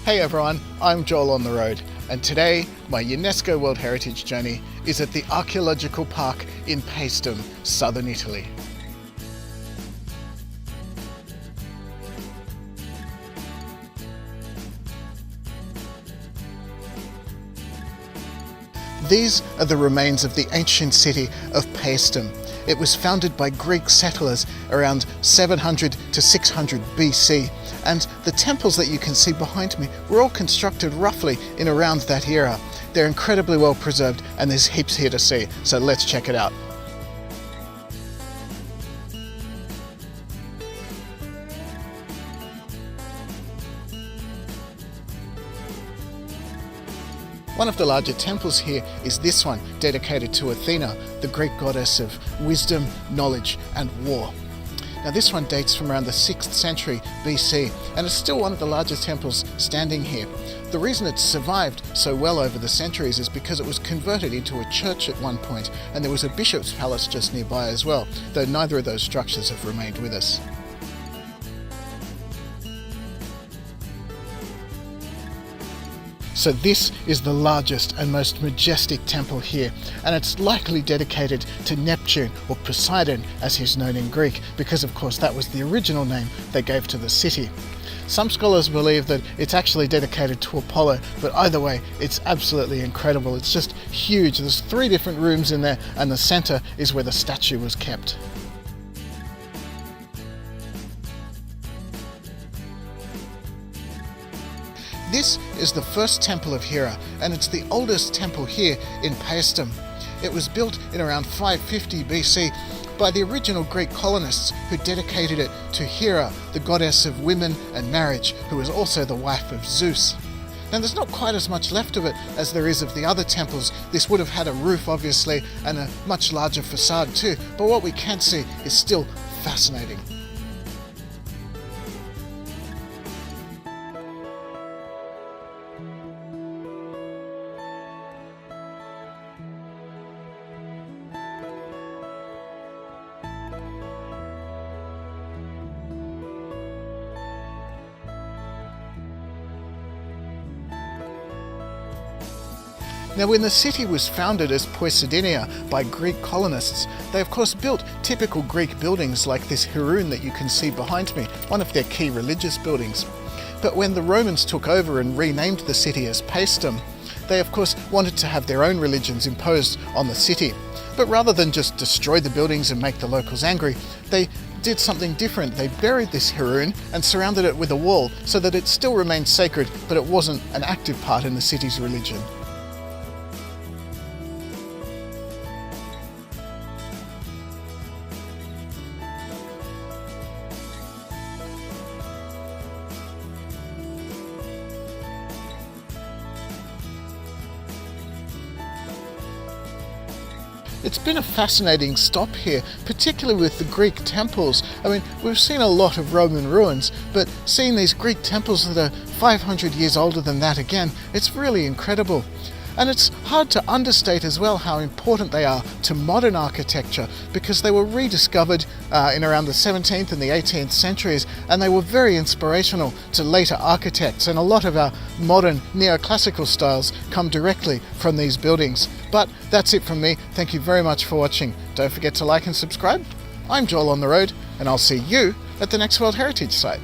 Hey everyone, I'm Joel on the road, and today my UNESCO World Heritage journey is at the Archaeological Park in Paestum, southern Italy. These are the remains of the ancient city of Paestum. It was founded by Greek settlers around 700 to 600 BC, and the temples that you can see behind me were all constructed roughly in around that era. They're incredibly well preserved and there's heaps here to see, so let's check it out. One of the larger temples here is this one, dedicated to Athena, the Greek goddess of wisdom, knowledge and war. Now this one dates from around the 6th century BC and is still one of the largest temples standing here. The reason it's survived so well over the centuries is because it was converted into a church at one point, and there was a bishop's palace just nearby as well, though neither of those structures have remained with us. So this is the largest and most majestic temple here, and it's likely dedicated to Neptune, or Poseidon as he's known in Greek, because of course that was the original name they gave to the city. Some scholars believe that it's actually dedicated to Apollo, but either way it's absolutely incredible. It's just huge. There's 3 different rooms in there, and the center is where the statue was kept. This is the first temple of Hera, and it's the oldest temple here in Paestum. It was built in around 550 BC by the original Greek colonists who dedicated it to Hera, the goddess of women and marriage, who was also the wife of Zeus. Now there's not quite as much left of it as there is of the other temples. This would have had a roof obviously and a much larger facade too, but what we can see is still fascinating. Now when the city was founded as Poesidinia by Greek colonists, they of course built typical Greek buildings like this Haroon that you can see behind me, one of their key religious buildings. But when the Romans took over and renamed the city as Paestum, they of course wanted to have their own religions imposed on the city. But rather than just destroy the buildings and make the locals angry, they did something different. They buried this Haroon and surrounded it with a wall so that it still remained sacred, but it wasn't an active part in the city's religion. It's been a fascinating stop here, particularly with the Greek temples. I mean, we've seen a lot of Roman ruins, but seeing these Greek temples that are 500 years older than that again, it's really incredible. And it's hard to understate as well how important they are to modern architecture, because they were rediscovered in around the 17th and the 18th centuries, and they were very inspirational to later architects, and a lot of our modern neoclassical styles come directly from these buildings. But that's it from me. Thank you very much for watching. Don't forget to like and subscribe. I'm Joel on the road, and I'll see you at the next World Heritage site.